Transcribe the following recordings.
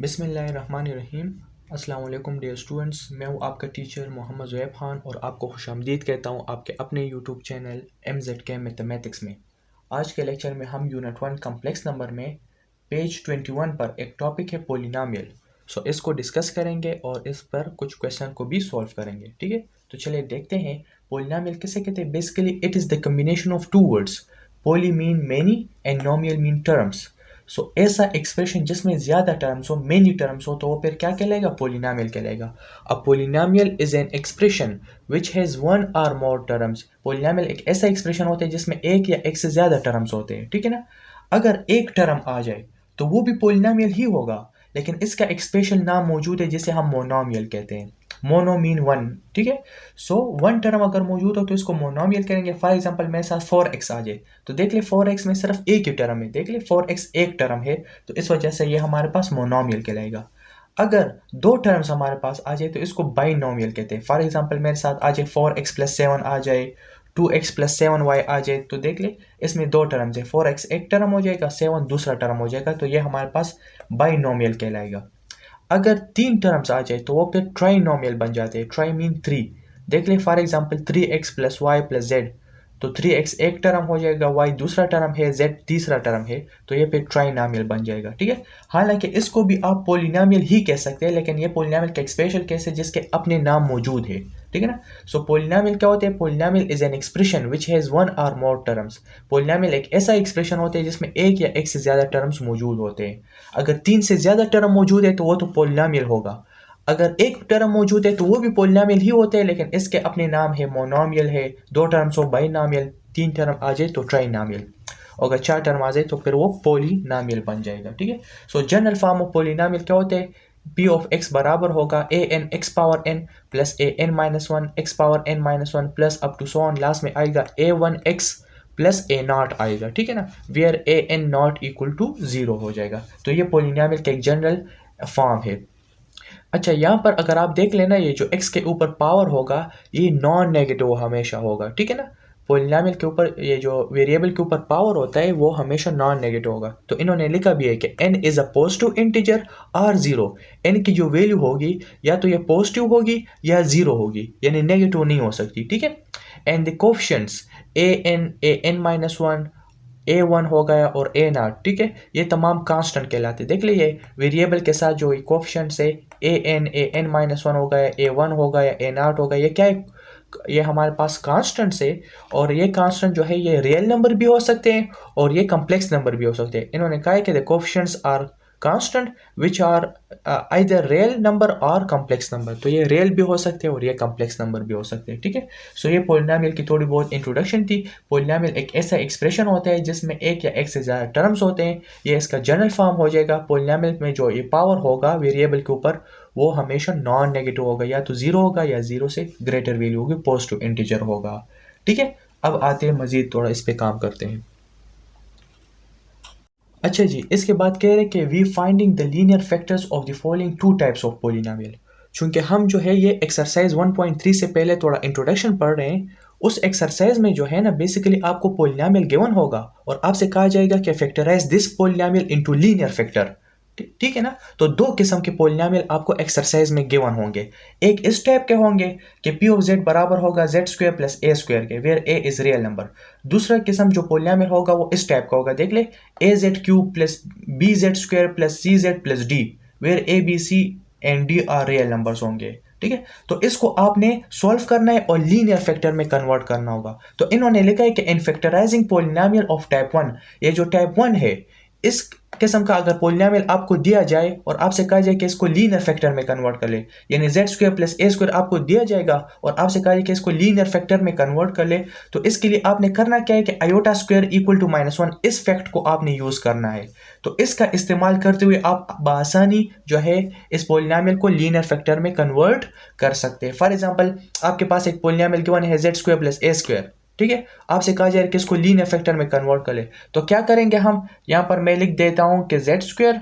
बिस्मिल्लाहिर्रहमानिर्रहीम। अस्सलाम वालेकुम डियर स्टूडेंट्स, मैं हूँ आपका टीचर मोहम्मद ज़ुएब खान और आपको खुशामदीद कहता हूँ आपके अपने यूट्यूब चैनल MZK मैथमेटिक्स में। आज के लेक्चर में हम यूनिट 1 कम्प्लेक्स नंबर में पेज 21 पर एक टॉपिक है पोलिनोमियल। इसको डिस्कस करेंगे और इस पर कुछ क्वेश्चन को भी सॉल्व करेंगे। ठीक है, तो चलिए देखते हैं पोलिनोमियल किसे कहते हैं। Basically it is the combination of two words, poly mean many and nomial mean terms. ऐसा एक्सप्रेशन जिसमें ज्यादा टर्म्स हो, मेनी टर्म्स हो, तो वो फिर क्या कहलाएगा? पोलिनोमियल कहलाएगा। अब polynomial is an expression which has one और मोर टर्म्स। पोलिनोमियल एक ऐसा एक्सप्रेशन होता है जिसमें एक या एक से ज्यादा टर्म्स होते हैं। ठीक है ना। अगर एक टर्म आ जाए तो वो भी पोलिनोमियल ही होगा, लेकिन इसका एक स्पेशल नाम मौजूद है जिसे हम मोनोमियल कहते हैं। Mono mean one. ठीक है, वन टर्म अगर मौजूद हो तो इसको मोनोमियल करेंगे। फॉर एग्जांपल मेरे साथ 4x आ जाए तो देख ले 4x में सिर्फ एक ही टर्म है, देख ले 4x एक टर्म है, तो इस वजह से ये हमारे पास मोनोमियल कहलाएगा। अगर दो टर्म्स हमारे पास आ जाए तो इसको बाइनोमियल कहते हैं। फॉर एग्जांपल मेरे साथ आ जाए 4x + 7 आ जाए, 2x + 7y आ जाए, तो देख ले इसमें दो टर्म्स है, 4x एक टर्म हो जाएगा, 7 दूसरा टर्म हो जाएगा, तो ये हमारे पास बाइनोमियल कहलाएगा। अगर तीन टर्म्स आ जाए तो वो फिर ट्राइनोमियल बन जाते हैं। Try mean three. देख ले for example 3x + y + z, तो 3x एक टर्म हो जाएगा, y दूसरा टर्म है, z तीसरा टर्म है, तो ये फिर ट्राइनोमियल बन जाएगा। ठीक है, हालांकि इसको भी आप पोलिनोमियल ही कह सकते हैं, लेकिन ये पोलिनोमियल का एक स्पेशल केस है जिसके अपने नाम मौजूद है। ठीक है ना। पोलिनोमियल क्या होते हैं? Polynomial is an expression which has one और मोर टर्म्स। पोलिनोमियल एक ऐसा एक्सप्रेशन होता है जिसमें एक या एक से ज्यादा टर्म्स मौजूद होते हैं। अगर तीन से ज्यादा टर्म मौजूद है तो वो तो पोलिनोमियल होगा। अगर एक टर्म मौजूद है तो वो भी पोलिनोमियल ही होते हैं, लेकिन इसके अपने नाम है, मोनोमियल है। दो टर्म्स हो बाइनोमियल, तीन टर्म आ जाए तो ट्राइनोमियल, अगर चार टर्म आ जाए तो फिर वो पोलिनोमियल बन जाएगा। ठीक है, जनरल फॉर्म ऑफ पोलिनोमियल क्या होते हैं? p ऑफ x बराबर होगा an x power n plus an minus one x power n minus one plus up to so on, last में आएगा a1x प्लस a नॉट आएगा। ठीक है ना, where an not equal to 0 हो जाएगा। तो ये पोलिनोमियल का एक जनरल फॉर्म है। अच्छा, यहाँ पर अगर आप देख लेना, ये जो x के ऊपर पावर होगा ये नॉन नेगेटिव हमेशा होगा। ठीक है ना, पोलिनोमियल के ऊपर ये जो वेरिएबल के ऊपर पावर होता है वो हमेशा नॉन नेगेटिव होगा। तो इन्होंने लिखा भी है कि n is a positive integer और जीरो। n की जो वैल्यू होगी या तो ये पॉजिटिव होगी या जीरो होगी, यानी नेगेटिव नहीं हो सकती। ठीक है, and the coefficients an minus one, a1 हो गया और a नॉट। ठीक है, ये तमाम कांस्टेंट कहलाते हैं। देख लीजिए वेरिएबल के साथ जो कोएफिशिएंट्स है, an माइनस वन हो गया, a1 हो गया, a नॉट हो गया, ये क्या है? ये हमारे पास कांस्टेंट्स है, और ये कांस्टेंट जो है ये रियल नंबर भी हो सकते हैं और ये कम्प्लेक्स नंबर भी हो सकते हैं। इन्होंने कहा है कि the coefficients are constant which are either real number or complex number. तो ये रियल भी हो सकते हैं और ये कम्प्लेक्स नंबर भी हो सकते हैं। ठीक है, ये पोलिनोमियल की थोड़ी बहुत इंट्रोडक्शन थी। पोलिनोमियल एक ऐसा एक्सप्रेशन होता है जिसमें एक या एक से ज़्यादा टर्म्स होते हैं। ये इसका जनरल फॉर्म हो जाएगा। पोलिनोमियल में जो ये पावर होगा वेरिएबल के ऊपर वो हमेशा नॉन नेगेटिव होगा, या तो जीरो होगा या जीरो से ग्रेटर वैल्यू होगी, पॉजिटिव इंटीजर होगा। ठीक है, अब आते हैं मजीद थोड़ा इस पे काम करते हैं। अच्छा जी, इसके बाद कह रहे हैं कि we finding the linear factors of the following two types of polynomial. चूंकि हम जो है ये एक्सरसाइज 1.3 से पहले थोड़ा इंट्रोडक्शन पढ़ रहे हैं, उस एक्सरसाइज में जो है ना बेसिकली आपको पोलिनोमियल गिवन होगा और आपसे कहा जाएगा कि factorize this polynomial into linear factor. ठीक है ना, तो दो किस्म के पोलिनोमियल आपको एक्सरसाइज में गिवन होंगे। एक इस टाइप के होंगे कि p ऑफ z बराबर होगा z² प्लस a स्क्वायर के, where a is real number. दूसरा किस्म जो पोलिनोमियल होगा वो इस टाइप का होगा, देख ले az³ plus bz² plus cz plus d, where a b c and d are real numbers होंगे। ठीक है, तो इसको आपने सॉल्व करना है और लीनियर फैक्टर में कन्वर्ट करना होगा। तो इन्होंने लिखा है कि in factorising polynomial of type 1, ये जो टाइप 1 है, इस किस्म का अगर पोलिनोमियल आपको दिया जाए और आपसे कहा जाए कि इसको लीनियर फैक्टर में कन्वर्ट कर ले, यानी z² प्लस a² आपको दिया जाएगा और आपसे कहा जाए कि इसको लीनियर फैक्टर में कन्वर्ट कर ले, तो इसके लिए आपने करना क्या है कि i² इक्वल टू -1, इस फैक्ट को आपने यूज करना है। तो इसका इस्तेमाल करते हुए आप बआसानी जो है इस पोलिनोमियल को लीनियर फैक्टर में कन्वर्ट कर सकते हैं। फॉर एग्जाम्पल आपके पास एक पोलिनोमियल गिवन है z² प्लस a²। ठीक है, आपसे कहा जाए कि इसको लीनियर फैक्टर में कन्वर्ट कर ले, तो क्या करेंगे हम? यहां पर मैं लिख देता हूं कि z²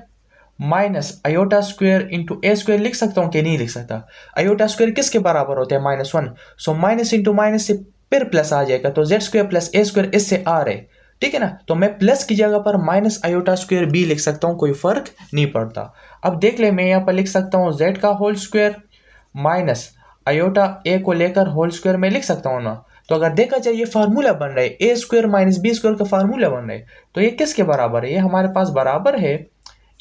minus i² into a² लिख सकता हूं कि नहीं लिख सकता? i² किसके बराबर होता है? -1। सो माइनस इंटू माइनस से फिर प्लस आ जाएगा, तो z² प्लस a² इससे r है, ठीक है ना। तो मैं प्लस की जगह पर माइनस आयोटा स्क्वायर बी लिख सकता हूँ, कोई फर्क नहीं पड़ता। अब देख ले, मैं यहाँ पर लिख सकता हूँ जेड का होल स्क्वायर माइनस आयोटा ए को लेकर होल स्क्वायर में लिख सकता हूँ ना। तो अगर देखा जाए ये फार्मूला बन रहा है a square minus b square का फार्मूला बन रहा है, तो ये किसके बराबर है? ये हमारे पास बराबर है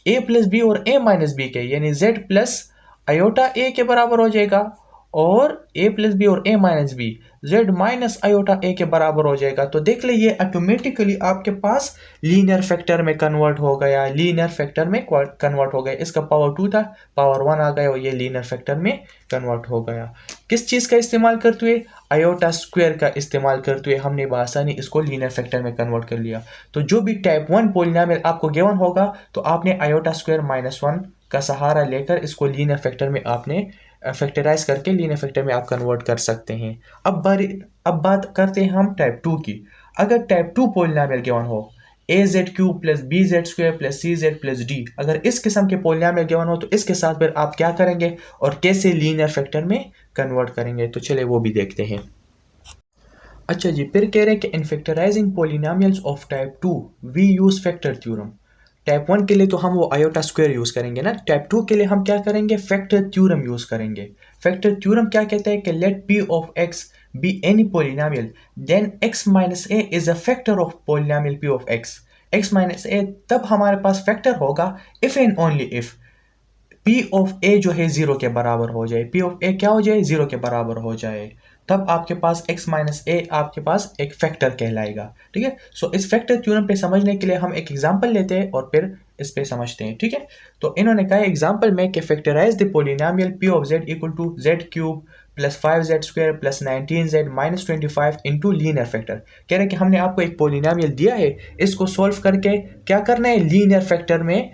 ए प्लस बी और ए माइनस बी के, यानी जेड प्लस आयोटा ए के बराबर हो जाएगा और ए प्लस बी और A minus B Z minus iota A के बराबर हो जाएगा। तो देख ले ये ऑटोमेटिकली आपके पास लीनियर फैक्टर में कन्वर्ट हो गया, लीनियर फैक्टर में कन्वर्ट हो गया। इसका पावर 2 था, पावर 1 आ गया और ये लीनियर फैक्टर में कन्वर्ट हो गया। किस चीज का इस्तेमाल करते हुए? आयोटा स्क्वायर का इस्तेमाल करते हुए हमने बआसानी इसको लीनियर फैक्टर में कन्वर्ट कर लिया। तो जो भी टाइप 1 पॉलिनोमियल आपको गिवन होगा तो आपने आयोटा स्क्वायर माइनस 1 का सहारा लेकर इसको लीनियर फैक्टर में आपने फैक्टराइज करके लीनियर फैक्टर में आप कन्वर्ट कर सकते हैं। अब बात करते हैं हम टाइप 2 की। अगर टाइप 2 पॉलिनोमियल गिवन हो A Z cube plus B Z square plus C Z plus D, अगर इस किस्म के पॉलिनोमियल गिवन हो तो इसके साथ फिर आप क्या करेंगे और कैसे लीनियर फैक्टर में कन्वर्ट करेंगे, तो चलिए वो भी देखते हैं। अच्छा जी, फिर कह रहे हैं कि in factorising polynomials of type 2 we use factor theorem. Type 1 के लिए तो हम वो आयोटा स्क्वायर यूज करेंगे ना, टाइप 2 के लिए हम क्या करेंगे? फैक्टर थ्योरम यूज करेंगे। फैक्टर थ्योरम क्या कहता है कि let p of x be any polynomial then x minus a is a factor of polynomial p of x। x minus a तब हमारे पास फैक्टर होगा if and only if p of a जो है 0 के बराबर हो जाए, p ऑफ a क्या हो जाए? 0 के बराबर हो जाए, तब आपके पास x माइनस ए आपके पास एक फैक्टर कहलाएगा। ठीक है। सो इस फैक्टर थ्योरम पे समझने के लिए हम एक एग्जांपल लेते हैं और फिर इस पे समझते हैं। ठीक है। तो इन्होंने कहा एग्जांपल में कि factorize the polynomial p of z equal to z cube plus 5z square plus 19z minus 25 into linear factor. कह रहे हैं कि हमने आपको एक पॉलिनोमियल दिया है, इसको सॉल्व करके क्या करना है? लीनियर फैक्टर में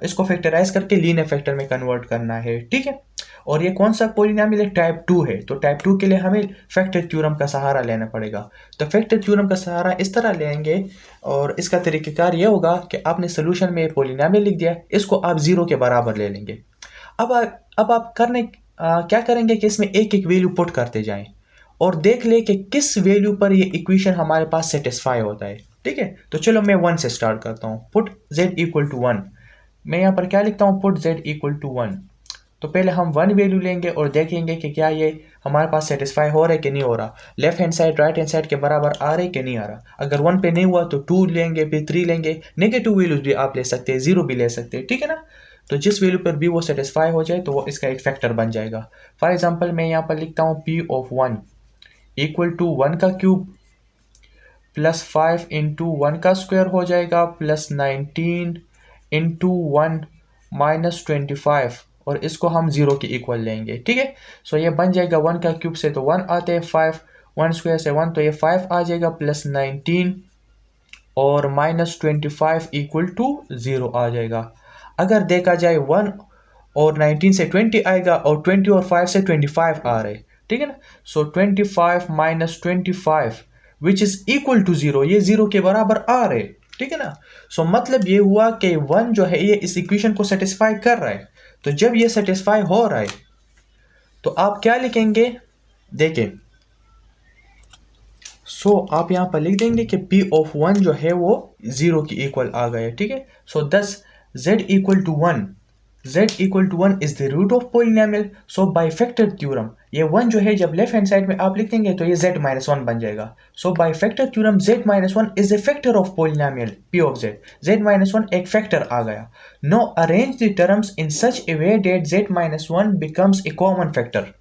इसको फैक्टराइज करके लीनियर फैक्टर में कन्वर्ट करना है। ठीक है। और ये कौन सा पॉलिनोमियल है? टाइप 2 है। तो टाइप 2 के लिए हमें फैक्टर थ्योरम का सहारा लेना पड़ेगा। तो फैक्टर थ्योरम का सहारा इस तरह लेंगे और इसका तरीक़ेकार ये होगा कि आपने सोल्यूशन में पॉलिनोमियल लिख दिया, इसको आप 0 के बराबर ले लेंगे। अब आप क्या करेंगे कि इसमें एक एक वैल्यू पुट करते जाएं और देख ले कि किस वैल्यू पर ये इक्वेशन हमारे पास सेटिस्फाई होता है। ठीक है। तो चलो मैं 1 से स्टार्ट करता हूँ। Put z equal to 1। मैं यहाँ पर क्या लिखता हूँ? Put z equal to 1। तो पहले हम 1 वैल्यू लेंगे और देखेंगे कि क्या ये हमारे पास सेटिस्फाई हो रहा है कि नहीं हो रहा, left hand side right hand side के बराबर आ रहा है कि नहीं आ रहा। अगर 1 पे नहीं हुआ तो 2 लेंगे, फिर 3 लेंगे, नेगेटिव वैल्यूज भी आप ले सकते हैं, 0 भी ले सकते हैं। ठीक है ना। तो जिस वैल्यू पर भी वो सेटिस्फाई हो जाए तो वो इसका एक फैक्टर बन जाएगा। फॉर एग्जाम्पल मैं यहाँ पर लिखता हूँ p ऑफ 1 इक्वल टू 1 का क्यूब प्लस 5 इंटू 1 का स्क्वायर हो जाएगा प्लस 19 इंटू 1 माइनस 25 और इसको हम 0 के इक्वल लेंगे। ठीक है। सो ये बन जाएगा 1 का क्यूब से तो 1 आते हैं, 5 1 स्क्वायर से 1 तो ये 5 आ जाएगा प्लस 19 और माइनस 25 इक्वल टू 0 आ जाएगा। अगर देखा जाए 1 और 19 से 20 आएगा और 20 और 5 से 25 आ रहे। ठीक है ना। So 25 minus 25 which is equal to 0, ये 0 के बराबर आ रहे। ठीक है ना। सो मतलब ये हुआ कि 1 जो है ये इस इक्वेशन को सेटिस्फाई कर रहा है। तो जब ये सेटिस्फाई हो रहा है तो आप क्या लिखेंगे? देखें, आप यहां पर लिख देंगे कि p ऑफ 1 जो है वो 0 की इक्वल आ गया। ठीक है। So this z equal to 1, z equal to 1 is the root of polynomial. So by factor theorem ये 1 जो है जब लेफ्ट हैंड साइड में आप लिख देंगे तो ये z माइनस 1 बन जाएगा। So by factor theorem z minus 1 is the factor of polynomial p of z। z minus 1 एक फैक्टर आ गया। Now arrange the terms in such a way that z minus 1 becomes a common factor.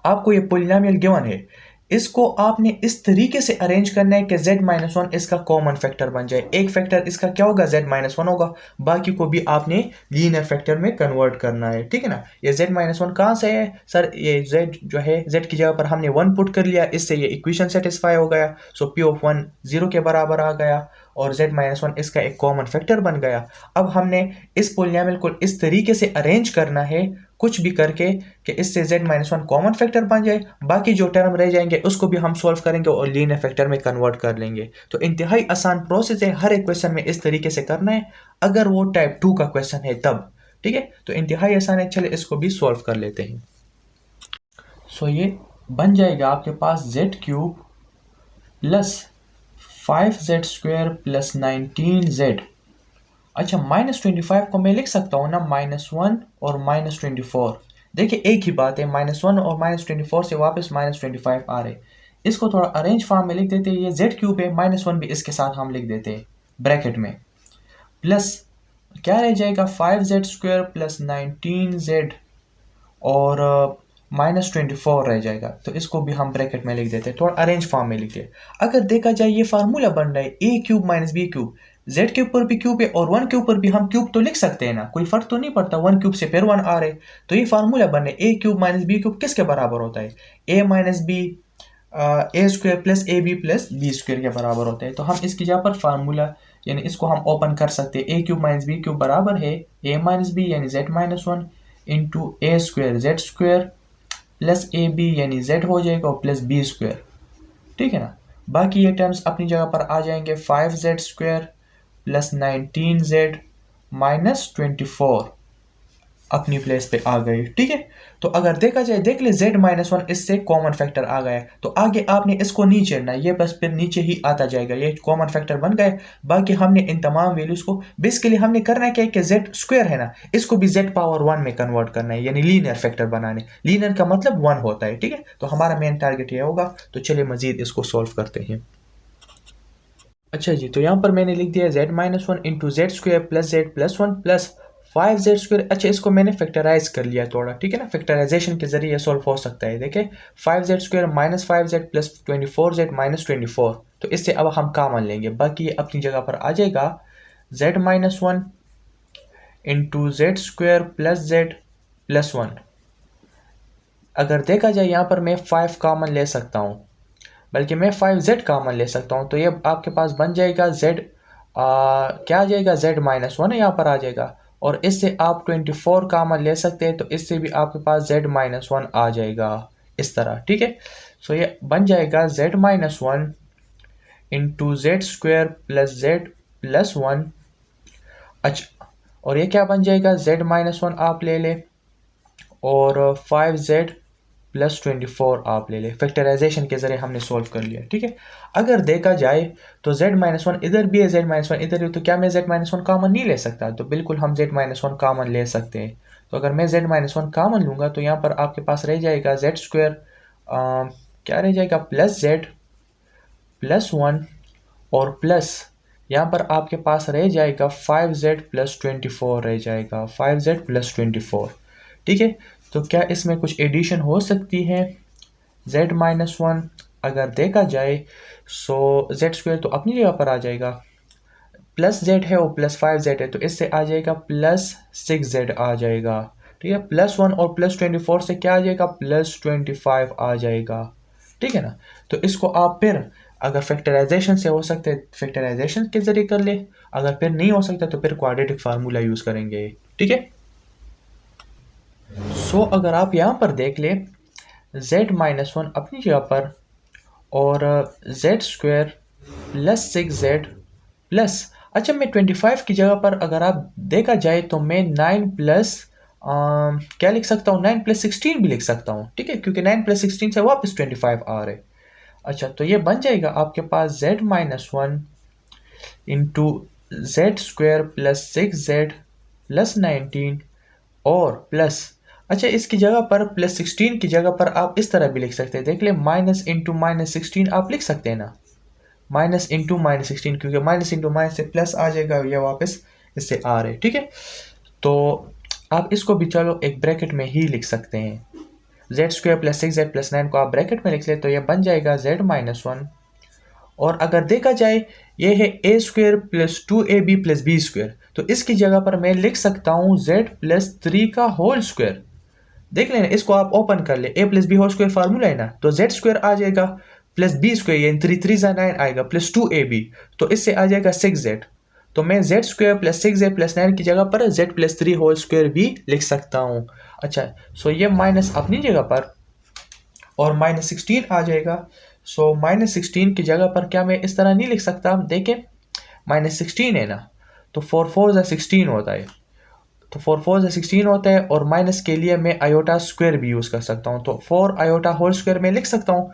आपको ये polynomial given है, इसको आपने इस तरीके से अरेंज करना है कि z माइनस 1 इसका कॉमन फैक्टर बन जाए। एक फैक्टर इसका क्या होगा? z माइनस 1 होगा, बाकी को भी आपने लीनियर फैक्टर में कन्वर्ट करना है। ठीक है ना। ये z माइनस 1 कहाँ से है? सर ये z जो है z की जगह पर हमने 1 पुट कर लिया, इससे ये इक्वेशन सेटिस्फाई हो गया। सो p ऑफ 1 0 के बराबर आ गया और z माइनस 1 इसका एक कॉमन फैक्टर बन गया। अब हमने इस पॉलिनोमियल को इस तरीके से अरेंज करना है कुछ भी करके कि इससे z माइनस 1 कॉमन फैक्टर बन जाए, बाकी जो टर्म रह जाएंगे उसको भी हम सॉल्व करेंगे और लीनियर फैक्टर में कन्वर्ट कर लेंगे। तो इंतहाई आसान प्रोसेस है, हर एक क्वेश्चन में इस तरीके से करना है अगर वो टाइप 2 का क्वेश्चन है तब। ठीक है। तो इंतहाई आसान है, चले इसको भी सॉल्व कर लेते हैं। ये बन जाएगा आपके पास z cube plus 5z² plus 19z। अच्छा, -25 को मैं लिख सकता हूँ ना -1 और -24। देखिए एक ही बात है, -1 और -24 से वापस -25 आ रहे। इसको थोड़ा अरेंज फॉर्म में लिख देते हैं। ये z³ है, -1 भी इसके साथ हम लिख देते हैं ब्रैकेट में, प्लस क्या रह जाएगा 5z² प्लस 19z और -24 रह जाएगा। तो इसको भी हम ब्रैकेट में लिख देते हैं, थोड़ा अरेंज फॉर्म में लिखे। अगर देखा जाए ये फार्मूला बन रहा है a³ माइनस b³। z के ऊपर भी क्यूब है और 1 के ऊपर भी हम क्यूब तो लिख सकते हैं ना, कोई फर्क तो नहीं पड़ता। 1³ से फिर 1 आ रहे, तो ये फार्मूला बन रहा है a³ माइनस b³ किसके बराबर होता है, a minus b a² plus ab plus b² के बराबर होता है। तो हम इसकी जगह पर फार्मूला यानी इसको हम ओपन कर सकते हैं। a³ माइनस b³ बराबर है a माइनस b यानी z minus 1 into a² z² plus ab यानी z हो जाएगा और प्लस b²। ठीक है ना। बाकी ये टर्म्स अपनी जगह पर आ जाएंगे। 5z² प्लस 19z माइनस 24 अपनी प्लेस पे आ गए। ठीक है, तो अगर देखा जाए, देख ले z-1 इससे कॉमन फैक्टर आ गया, तो आगे आपने इसको नीचे ना, ये बस फिर नीचे ही आता जाएगा, ये कॉमन फैक्टर बन गए। बाकी हमने इन तमाम वैल्यूज को बेसिकली हमने करना क्या है कि z² है ना, इसको भी z पावर 1 में कन्वर्ट करना है, यानी लीनियर फैक्टर बनाने। लीनियर का मतलब 1 होता है। ठीक है, तो हमारा मेन टारगेट ये होगा। तो चलिए मजीद इसको सॉल्व करते हैं। अच्छा जी, तो यहाँ पर मैंने लिख दिया z-1 into z² plus z plus 1 plus 5z²। अच्छा, इसको मैंने फैक्टराइज कर लिया थोड़ा। ठीक है ना, फैक्टराइजेशन के जरिए ये सॉल्व हो सकता है। देखिए 5z² minus 5z plus 24z minus 24, तो इससे अब हम कॉमन लेंगे, बाकी ये अपनी जगह पर आ जाएगा। z-1 into z² plus z plus 1। अगर देखा जाए यहाँ पर मैं 5 कॉमन ले सकता हूँ, बल्कि मैं 5z कॉमन ले सकता हूँ। तो ये आपके पास बन जाएगा z क्या आ जाएगा, z-1 यहाँ पर आ जाएगा। और इससे आप 24 कॉमन ले सकते हैं, तो इससे भी आपके पास z-1 आ जाएगा इस तरह। ठीक है, सो ये बन जाएगा z-1 into z² plus z plus 1। अच्छा, और ये क्या बन जाएगा, z-1 आप ले ले और 5z प्लस 24 आप ले ले। फैक्टराइजेशन के जरिए हमने सॉल्व कर लिया। ठीक है, अगर देखा जाए तो z-1 इधर भी है, z-1 इधर है, तो क्या मैं z-1 कॉमन नहीं ले सकता? तो बिल्कुल हम z-1 कॉमन ले सकते हैं। तो अगर मैं z-1 कॉमन लूँगा तो यहाँ पर आपके पास रह जाएगा z² क्या रह जाएगा, प्लस z प्लस 1 और प्लस यहाँ पर आपके पास रह जाएगा 5z प्लस 24 रह जाएगा, 5z प्लस 24। ठीक है, तो क्या इसमें कुछ एडिशन हो सकती है? z-1 अगर देखा जाए सो z² तो अपनी जगह पर आ जाएगा, प्लस z है और प्लस 5z है, तो इससे आ जाएगा प्लस 6z आ जाएगा। ठीक है, प्लस 1 और प्लस 24 से क्या आ जाएगा, प्लस 25 आ जाएगा। ठीक है ना, तो इसको आप फिर अगर फैक्टराइजेशन से हो सकता है फैक्टराइजेशन के जरिए कर ले, अगर फिर नहीं हो सकता तो फिर क्वाड्रेटिक फार्मूला यूज करेंगे। ठीक है, सो अगर आप यहाँ पर देख ले z-1 अपनी जगह पर और z² प्लस 6z प्लस, अच्छा मैं 25 की जगह पर अगर आप देखा जाए तो मैं 9 प्लस क्या लिख सकता हूँ, 9 प्लस 16 भी लिख सकता हूँ। ठीक है, क्योंकि 9 प्लस 16 से वापस 25 आ रहे। अच्छा, तो ये बन जाएगा आपके पास z-1 into z² plus 6z plus 19 और प्लस, अच्छा इसकी जगह पर प्लस 16 की जगह पर आप इस तरह भी लिख सकते हैं। देख ले माइनस इंटू माइनस 16 आप लिख सकते हैं ना, माइनस इंटू माइनस 16, क्योंकि माइनस इंटू माइनस से प्लस आ जाएगा, ये वापस इससे आ रहे। ठीक है, तो आप इसको भी चलो एक ब्रैकेट में ही लिख सकते हैं। z² प्लस 6z प्लस 9 को आप ब्रैकेट में लिख ले तो ये बन जाएगा z-1। और अगर देखा जाए ये है a² plus 2ab plus b², तो इसकी जगह पर मैं लिख सकता हूँ z प्लस 3 का होल स्क्वायर। देख लेना, इसको आप ओपन कर ले, a plus b whole square formula है ना, तो z² आ जाएगा प्लस b² यानी 3 9 आएगा प्लस 2ab, तो इससे आ जाएगा 6z। तो मैं z² प्लस 6z प्लस 9 की जगह पर z प्लस 3 होल स्क्वायर भी लिख सकता हूँ। अच्छा, सो ये माइनस अपनी जगह पर और माइनस 16 आ जाएगा। सो माइनस 16 की जगह पर क्या मैं इस तरह नहीं लिख सकता? देखें माइनस 16 है ना, तो 4 4 16 होता है, तो 4 4 16 होता है। और माइनस के लिए मैं आयोटा स्क्वायर भी यूज़ कर सकता हूँ, तो 4 आयोटा होल स्क्वायर में लिख सकता हूँ।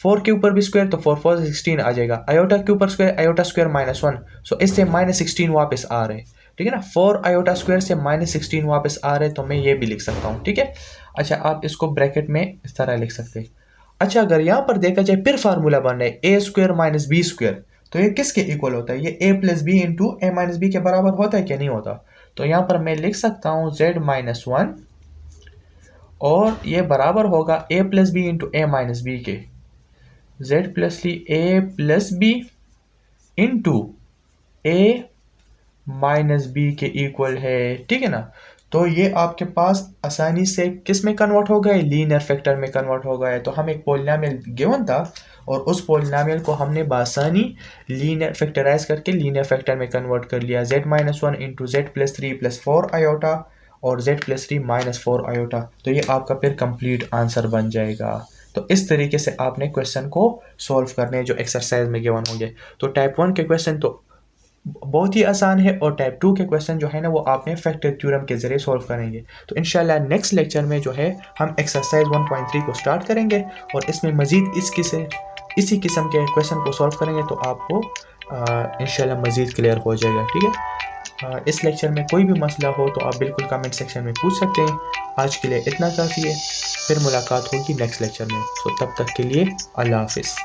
4 के ऊपर भी स्क्वायर तो 4 4 16 आ जाएगा, आयोटा के ऊपर स्क्वायर, आयोटा स्क्वायर -1, सो इससे -16 वापस आ रहे हैं, ठीक है ना। 4 आयोटा स्क्वायर से -16 वापस आ रहे, तो मैं ये भी लिख सकता हूँ, ठीक है। अच्छा, आप इसको ब्रैकेट में इस तरह लिख सकते हैं। अच्छा, अगर यहाँ पर देखा जाए फिर फार्मूला बन रहा है a square minus b square, तो ये किसके इक्वल होता है, ये a plus b into a minus b के बराबर होता है क्या, नहीं होता। तो यहाँ पर मैं लिख सकता हूँ z-1 और ये बराबर होगा a plus b into a minus b के, z plus a plus b into a minus b के इक्वल है, ठीक है ना। तो ये आपके पास आसानी से किस में कन्वर्ट हो गए, लीनियर फैक्टर में कन्वर्ट हो गए। तो हम एक पॉलिनोमियल गिवन था और उस पॉलिनोमियल को हमने बासानी लीनियर फैक्टराइज करके लीनियर फैक्टर में कन्वर्ट कर लिया, z-1 into Z plus 3 plus 4 iota और z प्लस 3 माइनस 4 आयोटा। तो ये आपका फिर कंप्लीट आंसर बन जाएगा। तो इस तरीके से आपने क्वेश्चन को सॉल्व करने जो एक्सरसाइज में गिवन होंगे। तो टाइप 1 के क्वेश्चन तो बहुत ही आसान है और टाइप 2 के क्वेश्चन जो है ना वो आपने फैक्टर थ्योरम के जरिए सॉल्व करेंगे। तो इंशाल्लाह नेक्स्ट लेक्चर में जो है हम एक्सरसाइज 1.3 को स्टार्ट करेंगे और इसमें मज़ीद इसी किस्म के क्वेश्चन को सॉल्व करेंगे, तो आपको इंशाल्लाह मज़ीद क्लियर हो जाएगा, ठीक है। इस लेक्चर में कोई भी मसला हो तो आप बिल्कुल कमेंट सेक्शन में पूछ सकते हैं। आज के लिए इतना काफ़ी है, फिर मुलाकात होगी नेक्स्ट लेक्चर में। तो तब तक के लिए अल्लाह हाफिज़।